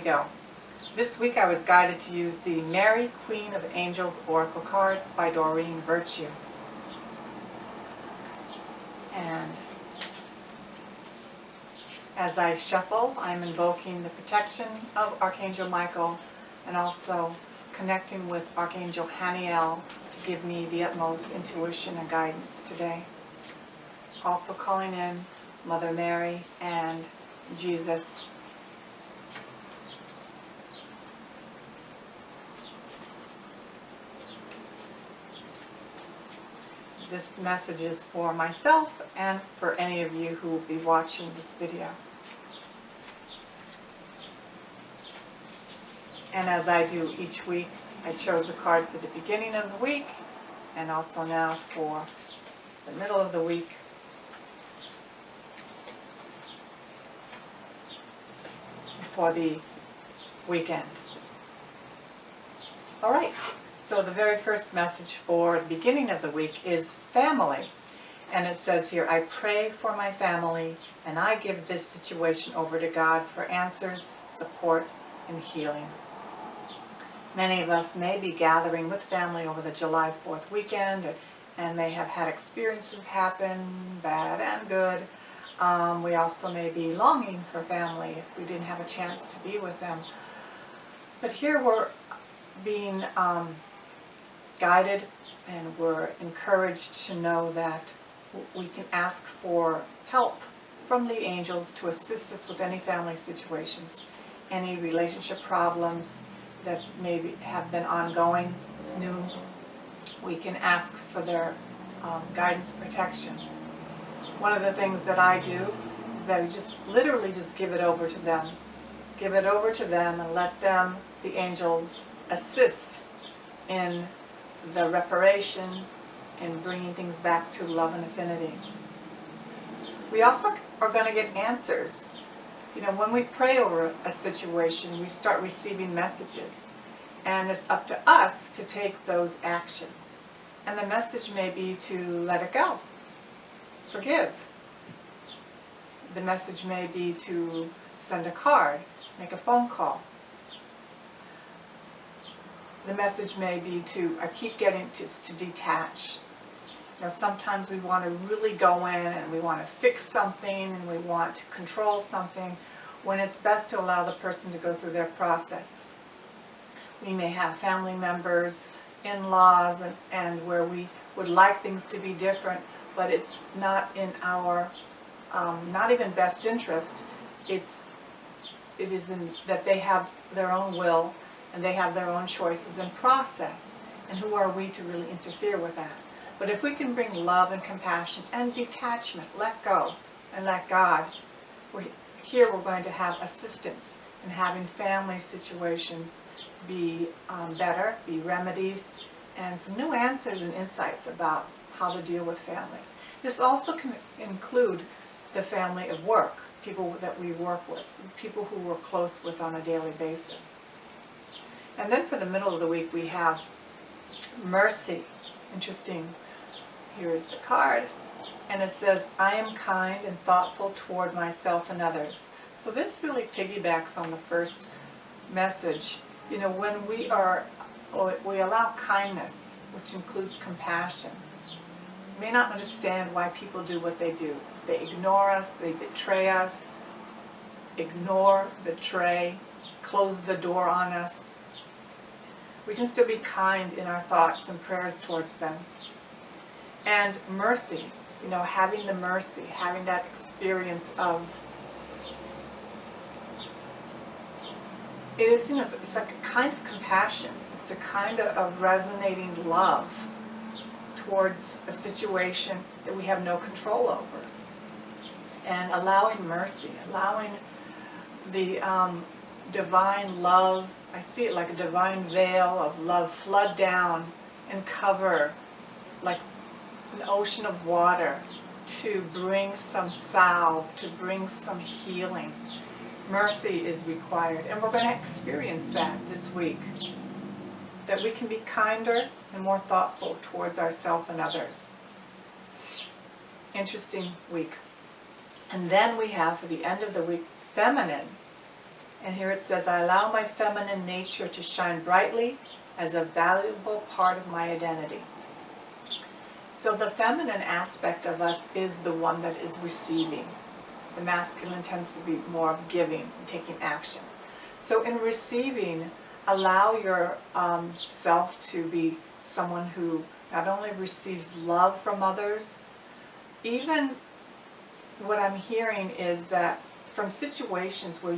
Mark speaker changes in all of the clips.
Speaker 1: Go. This week I was guided to use the Mary, Queen of Angels Oracle cards by Doreen Virtue. And as I shuffle, I'm invoking the protection of Archangel Michael and also connecting with Archangel Haniel to give me the utmost intuition and guidance today. Also calling in Mother Mary and Jesus. This message is for myself and for any of you who will be watching this video. And as I do each week, I chose a card for the beginning of the week and also now for the middle of the week. For the weekend. All right. So the very first message for the beginning of the week is family. And it says here, I pray for my family and I give this situation over to God for answers, support, and healing. Many of us may be gathering with family over the July 4th weekend and may have had experiences happen, bad and good. We also may be longing for family if we didn't have a chance to be with them. But here we're being guided and we're encouraged to know that we can ask for help from the angels to assist us with any family situations, any relationship problems that maybe have been ongoing, new. We can ask for their guidance and protection. One of the things that I do is that I just literally just give it over to them. Give it over to them and let them, the angels, assist in the reparation and bringing things back to love and affinity. We also are going to get answers. You know, when we pray over a situation, we start receiving messages. And it's up to us to take those actions. And the message may be to let it go. Forgive. The message may be to send a card, make a phone call. The message may be to, I keep getting to detach. You know, sometimes we want to really go in and we want to fix something and we want to control something when it's best to allow the person to go through their process. We may have family members, in-laws, and where we would like things to be different, but it's not in our, not even best interest. It is in that they have their own will and they have their own choices and process. And who are we to really interfere with that? But if we can bring love and compassion and detachment, let go and let God, here we're going to have assistance in having family situations be better, be remedied, and some new answers and insights about how to deal with family. This also can include the family of work, people that we work with, people who we're close with on a daily basis. And then for the middle of the week we have mercy. Interesting. Here's the card. And it says, I am kind and thoughtful toward myself and others. So this really piggybacks on the first message. You know, when we allow kindness, which includes compassion. We may not understand why people do what they do. They ignore us, they betray us, ignore, betray, close the door on us. We can still be kind in our thoughts and prayers towards them. And mercy, you know, having the mercy, having that experience of, it is, you know, it's like a kind of compassion. It's a kind of resonating love towards a situation that we have no control over. And allowing mercy, allowing the divine love, I see it like a divine veil of love flood down and cover like an ocean of water to bring some salve, to bring some healing. Mercy is required, and we're going to experience that this week. That we can be kinder and more thoughtful towards ourselves and others. Interesting week. And then we have, for the end of the week, feminine. And here it says, I allow my feminine nature to shine brightly as a valuable part of my identity. So the feminine aspect of us is the one that is receiving. The masculine tends to be more of giving and taking action. So in receiving, allow your self to be someone who not only receives love from others, even what I'm hearing is that from situations where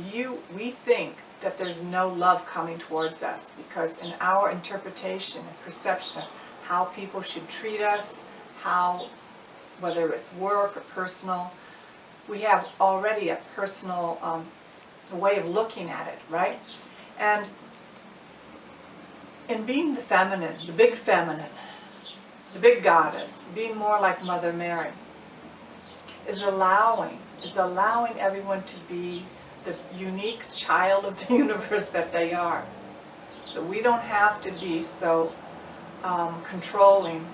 Speaker 1: we think that there's no love coming towards us, because in our interpretation and perception of how people should treat us, how, whether it's work or personal, we have already a personal way of looking at it, right? And in being the feminine, the big goddess, being more like Mother Mary, is allowing everyone to be the unique child of the universe that they are. So we don't have to be so controlling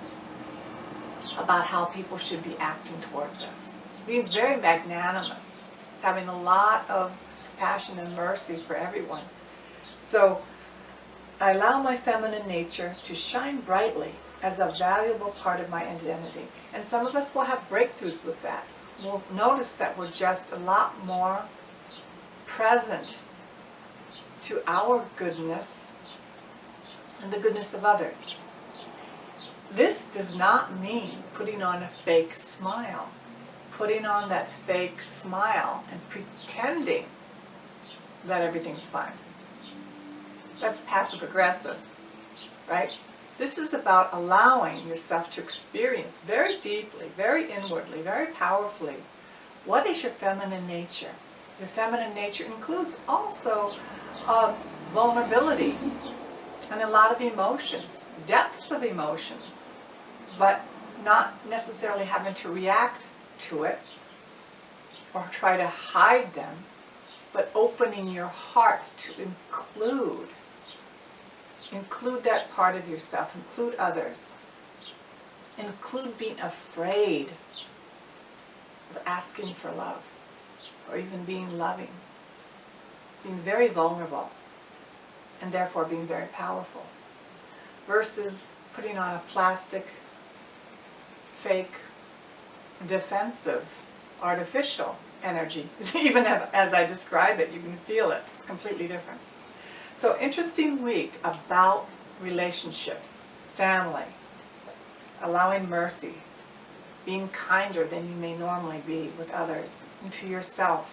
Speaker 1: about how people should be acting towards us. Being very magnanimous. It's having a lot of compassion and mercy for everyone. So I allow my feminine nature to shine brightly as a valuable part of my identity. And some of us will have breakthroughs with that. We'll notice that we're just a lot more present to our goodness and the goodness of others. This does not mean putting on a fake smile. Putting on that fake smile and pretending that everything's fine. That's passive aggressive, right? This is about allowing yourself to experience very deeply, very inwardly, very powerfully, what is your feminine nature? Your feminine nature includes also vulnerability and a lot of emotions, depths of emotions, but not necessarily having to react to it or try to hide them, but opening your heart to include that part of yourself, include others, include being afraid of asking for love or even being loving, being very vulnerable and therefore being very powerful, versus putting on a plastic, fake, defensive, artificial energy. Even as I describe it, you can feel it. It's completely different. So interesting week about relationships, family, allowing mercy, being kinder than you may normally be with others and to yourself.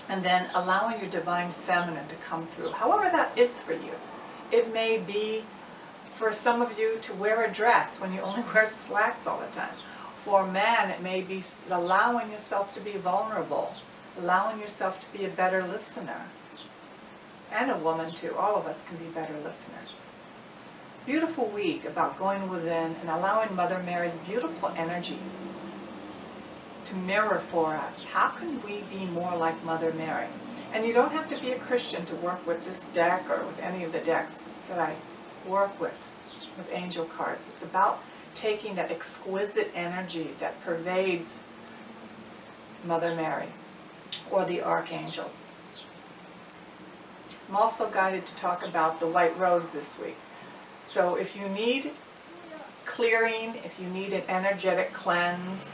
Speaker 1: And then allowing your divine feminine to come through, however that is for you. It may be for some of you to wear a dress when you only wear slacks all the time. For a man, it may be allowing yourself to be vulnerable, allowing yourself to be a better listener. And a woman too. All of us can be better listeners. Beautiful week about going within and allowing Mother Mary's beautiful energy to mirror for us. How can we be more like Mother Mary? And you don't have to be a Christian to work with this deck or with any of the decks that I work with angel cards. It's about taking that exquisite energy that pervades Mother Mary or the archangels. I'm also guided to talk about the white rose this week. So if you need clearing, if you need an energetic cleanse,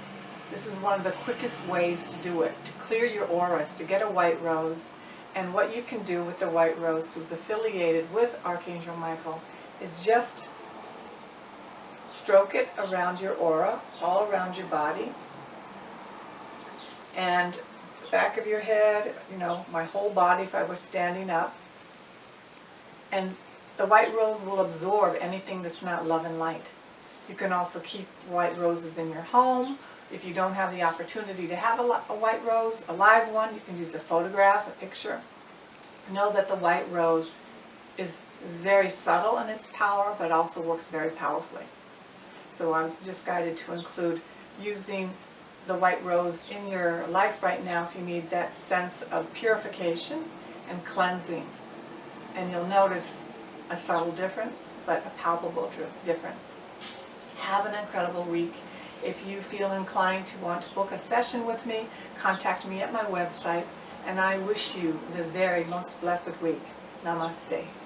Speaker 1: this is one of the quickest ways to do it, to clear your auras, to get a white rose. And what you can do with the white rose, who's affiliated with Archangel Michael, is just stroke it around your aura, all around your body, and the back of your head, my whole body if I was standing up. And the white rose will absorb anything that's not love and light. You can also keep white roses in your home. If you don't have the opportunity to have a white rose, a live one, you can use a photograph, a picture. Know that the white rose is very subtle in its power, but also works very powerfully. So I was just guided to include using the white rose in your life right now if you need that sense of purification and cleansing. And you'll notice a subtle difference, but a palpable difference. Have an incredible week. If you feel inclined to want to book a session with me, contact me at my website and I wish you the very most blessed week. Namaste.